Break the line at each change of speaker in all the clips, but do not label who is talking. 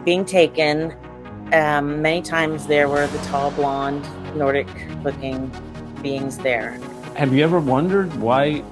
being taken. Many times there were the tall, blonde, Nordic-looking beings there.
Have you ever wondered why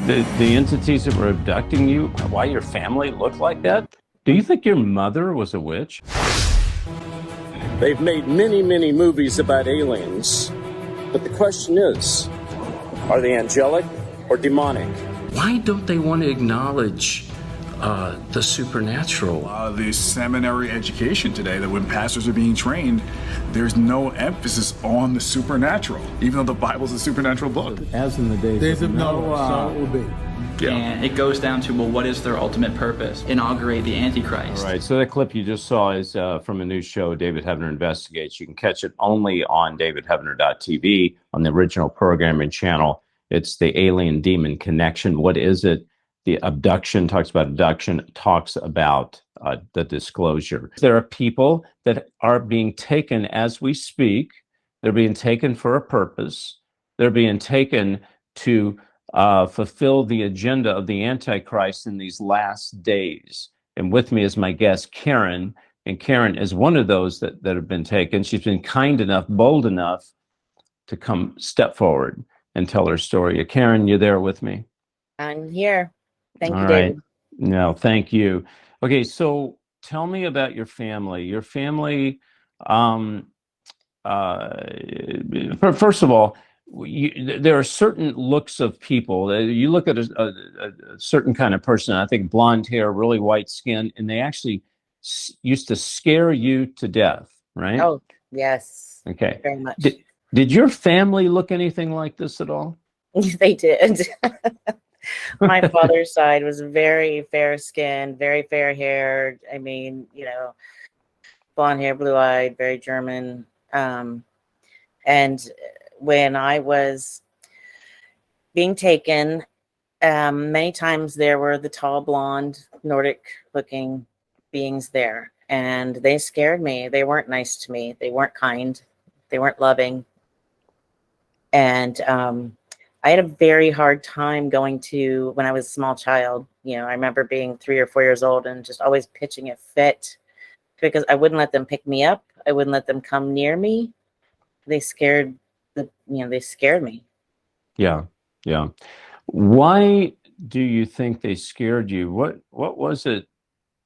the entities that were abducting you, why your family looked like that? Do you think your mother was a witch?
They've made many, many movies about aliens, but the question is, are they angelic or demonic?
Why don't they want to acknowledge the supernatural?
A lot of the seminary education today, that when pastors are being trained, there's no emphasis on the supernatural, even though the Bible's a supernatural book.
As in the days of Noah,
so it will be.
Yeah.
And it goes down to, well, what is their ultimate purpose? Inaugurate the Antichrist.
All right, so that clip you just saw is from a new show, David Heavener Investigates. You can catch it only on davidheavener.tv on the original programming channel. It's the alien demon connection. What is it? The abduction talks about the disclosure. There are people that are being taken as we speak. They're being taken for a purpose. They're being taken to fulfill the agenda of the Antichrist in these last days. And with me is my guest, Karen. And Karen is one of those that have been taken. She's been kind enough, bold enough to come step forward and tell her story. Karen, you there with me?
I'm here. Thank you,
All
David.
right. No, thank you. Okay, so tell me about your family. Your family, first of all, there are certain looks of people. You look at a certain kind of person, I think blonde hair, really white skin, and they actually used to scare you to death, right?
Oh, yes.
Okay.
Very much.
Did your family look anything like this at all?
They did. My father's side was very fair-skinned, very fair-haired. I mean, blonde hair, blue-eyed, very German. And when I was being taken, many times there were the tall, blonde, Nordic-looking beings there. And they scared me. They weren't nice to me. They weren't kind. They weren't loving. And I had a very hard time going to, when I was a small child, I remember being 3 or 4 years old and just always pitching a fit because I wouldn't let them pick me up. I wouldn't let them come near me. They scared me.
Yeah. Yeah. Why do you think they scared you? What was it?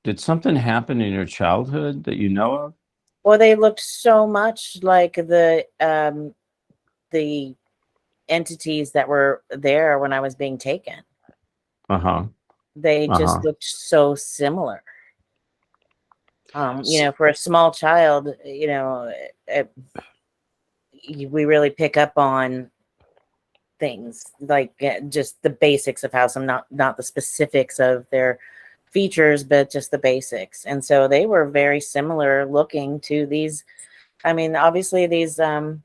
Did something happen in your childhood that you know of?
Well, they looked so much like the entities that were there when I was being taken. They just looked so similar. For a small child, we really pick up on things like just the basics of how not the specifics of their features, but just the basics. And so they were very similar looking to these. I mean, obviously these, in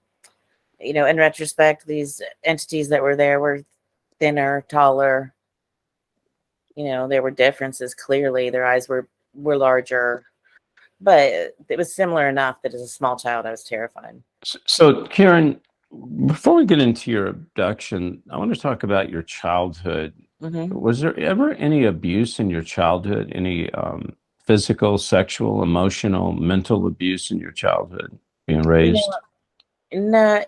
retrospect, these entities that were there were thinner, taller. There were differences. Clearly, their eyes were larger, but it was similar enough that as a small child, I was terrified.
So, Karen, before we get into your abduction, I want to talk about your childhood.
Mm-hmm.
Was there ever any abuse in your childhood? Any physical, sexual, emotional, mental abuse in your childhood? Being raised?
No,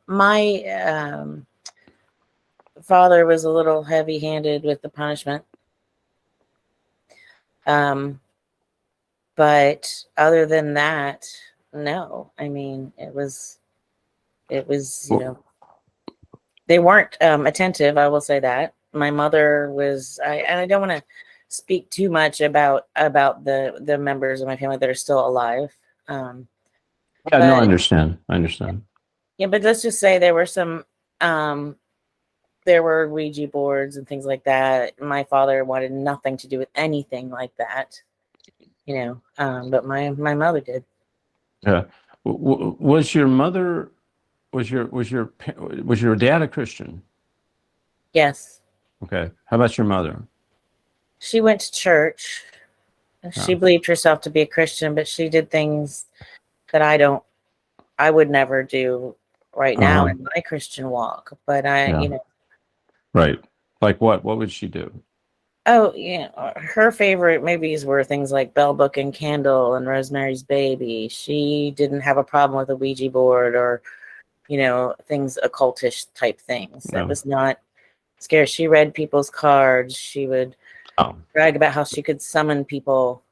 my father was a little heavy-handed with the punishment. But other than that, no. I mean, it was, they weren't attentive. I will say that. My mother was, and I don't want to speak too much about the members of my family that are still alive.
Yeah, no, I understand.
Yeah, but let's just say there were some, there were Ouija boards and things like that. My father wanted nothing to do with anything like that, but my mother did.
Yeah. Was your mother, was your dad a Christian?
Yes.
Okay. How about your mother?
She went to church. She believed herself to be a Christian, but she did things that I would never do right now in my Christian walk. But
Right. Like what? What would she do?
Oh, yeah. Her favorite movies were things like Bell Book and Candle and Rosemary's Baby. She didn't have a problem with a Ouija board or, things occultish type things. That
No.
was not scary. She read people's cards. She would
Oh.
brag about how she could summon people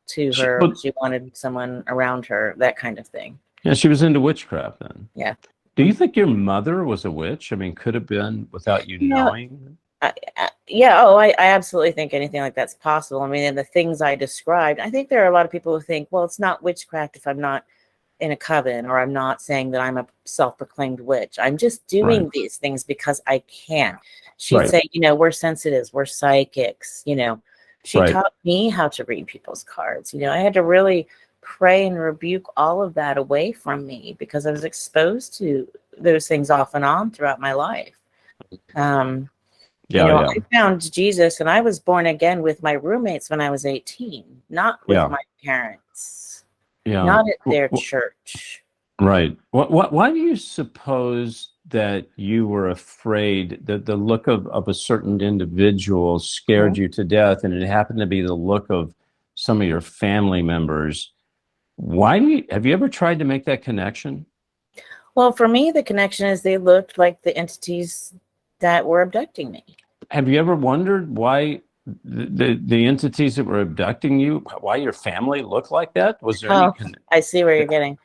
to her.
Well,
She wanted someone around her, that kind of thing.
yeah, she was into witchcraft then.
Yeah.
Do you think your mother was a witch? I mean, could have been without you knowing?
I absolutely think anything like that's possible. I mean, and the things I described, I think there are a lot of people who think, well, it's not witchcraft if I'm not in a coven, or I'm not saying that I'm a self-proclaimed witch. I'm just doing these things because I can. She'd say, we're sensitives, we're psychics. She taught me how to read people's cards. I had to really pray and rebuke all of that away from me because I was exposed to those things off and on throughout my life. I found Jesus and I was born again with my roommates when I was 18, not with my parents, not at their church.
Right. Why do you suppose that you were afraid that the look of a certain individual scared you to death, and it happened to be the look of some of your family members? Have you ever tried to make that connection?
Well, for me, the connection is they looked like the entities that were abducting me.
Have you ever wondered why the entities that were abducting you, why your family looked like that? Was there any
I see where you're getting.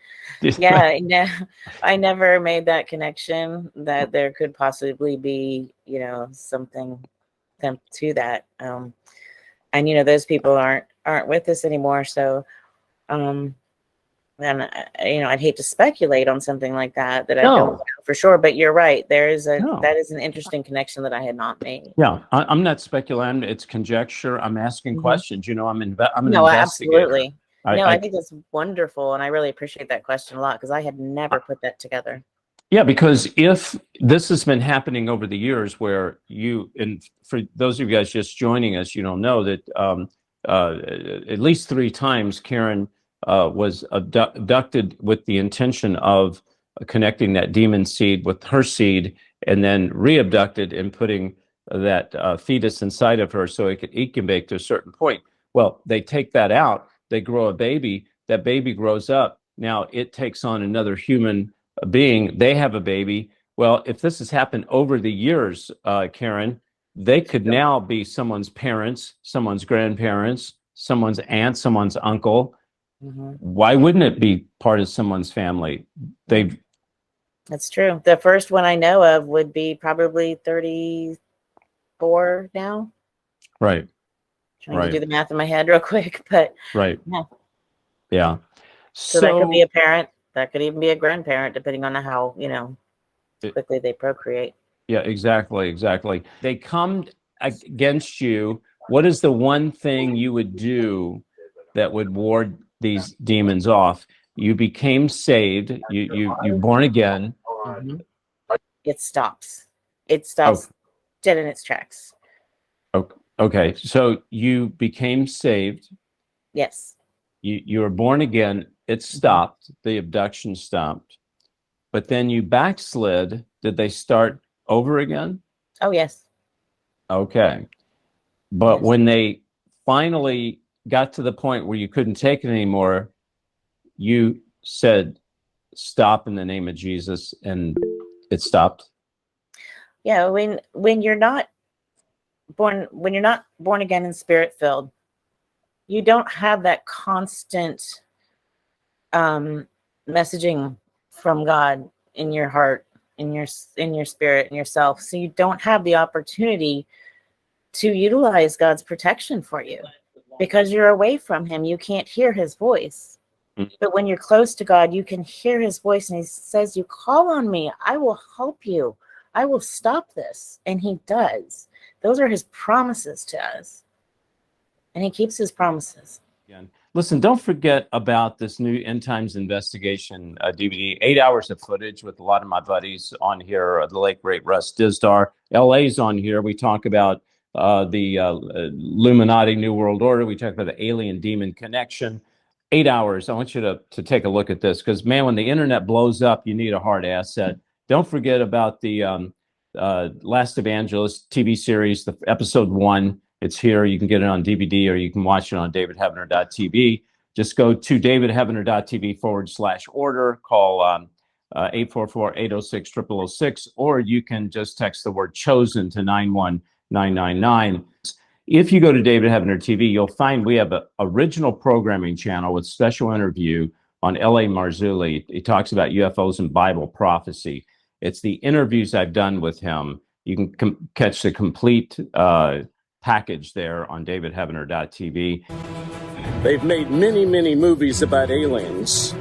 I never made that connection that there could possibly be, something to that. And those people aren't with us anymore. So, and I'd hate to speculate on something like that I don't know for sure. But you're right. That is an interesting connection that I had not made.
Yeah, I'm not speculating. It's conjecture. I'm asking questions. I'm an investigator.
Absolutely. I think that's wonderful, and I really appreciate that question a lot because I had never put that together.
Yeah, because if this has been happening over the years, where and for those of you guys just joining us, you don't know that at least 3 times Karen was abducted with the intention of connecting that demon seed with her seed, and then re-abducted and putting that fetus inside of her so it could incubate to a certain point. Well, they take that out, they grow a baby, that baby grows up. Now it takes on another human being, they have a baby. Well, if this has happened over the years, Karen, they could now be someone's parents, someone's grandparents, someone's aunt, someone's uncle. Why wouldn't it be part of someone's family?
That's true. The first one I know of would be probably 34 now.
Right.
Trying to do the math in my head real quick, but
yeah.
So that could be a parent. That could even be a grandparent, depending on how quickly they procreate.
Yeah, exactly. They come against you. What is the one thing you would do that would ward these demons off? You became saved. You born again.
It stops. It stops dead in its tracks.
Okay. So you became saved.
Yes.
You were born again. It stopped. The abduction stopped. But then you backslid. Did they start over again?
Oh, yes.
Okay. But when they finally got to the point where you couldn't take it anymore, you said, stop in the name of Jesus, and it stopped.
Yeah, when you're not born again and spirit filled, you don't have that constant messaging from God in your heart, in your spirit, in yourself. So you don't have the opportunity to utilize God's protection for you because you're away from him. You can't hear his voice. But when you're close to God, you can hear his voice, and he says, you call on me, I will help you. I will stop this. And he does. Those are his promises to us. And he keeps his promises.
Listen, don't forget about this new End Times Investigation DVD, 8 hours of footage with a lot of my buddies on here, the late great Russ Dizdar. LA's on here. We talk about the Illuminati New World Order. We talk about the alien demon connection. 8 hours. I want you to take a look at this because, man, when the internet blows up, you need a hard asset. Don't forget about the Last Evangelist TV series, the episode 1. It's here. You can get it on DVD or you can watch it on davidheavener.tv. Just go to davidheavener.tv/order, call 844-806-0006, or you can just text the word chosen to 91999. If you go to David Heavener TV, you'll find we have an original programming channel with special interview on L.A. Marzulli. He talks about UFOs and Bible prophecy. It's the interviews I've done with him. You can catch the complete package there on davidheavener.tv.
They've made many, many movies about aliens,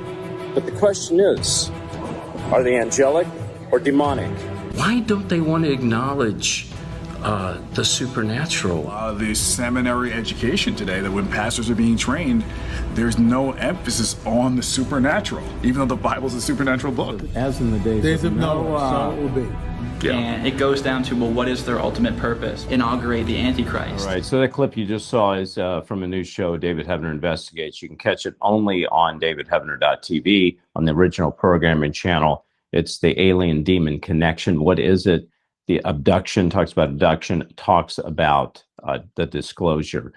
but the question is, are they angelic or demonic?
Why don't they want to acknowledge the supernatural?
A lot of the seminary education today, that when pastors are being trained, there's no emphasis on the supernatural, even though the Bible's a supernatural book.
As in the days of
Noah, so it will be.
Yeah.
And it goes down to, well, what is their ultimate purpose? Inaugurate the Antichrist.
All right, so that clip you just saw is from a new show, David Heavener Investigates. You can catch it only on davidheavener.tv on the original programming channel. It's the alien demon connection. What is it? The abduction, talks about the disclosure.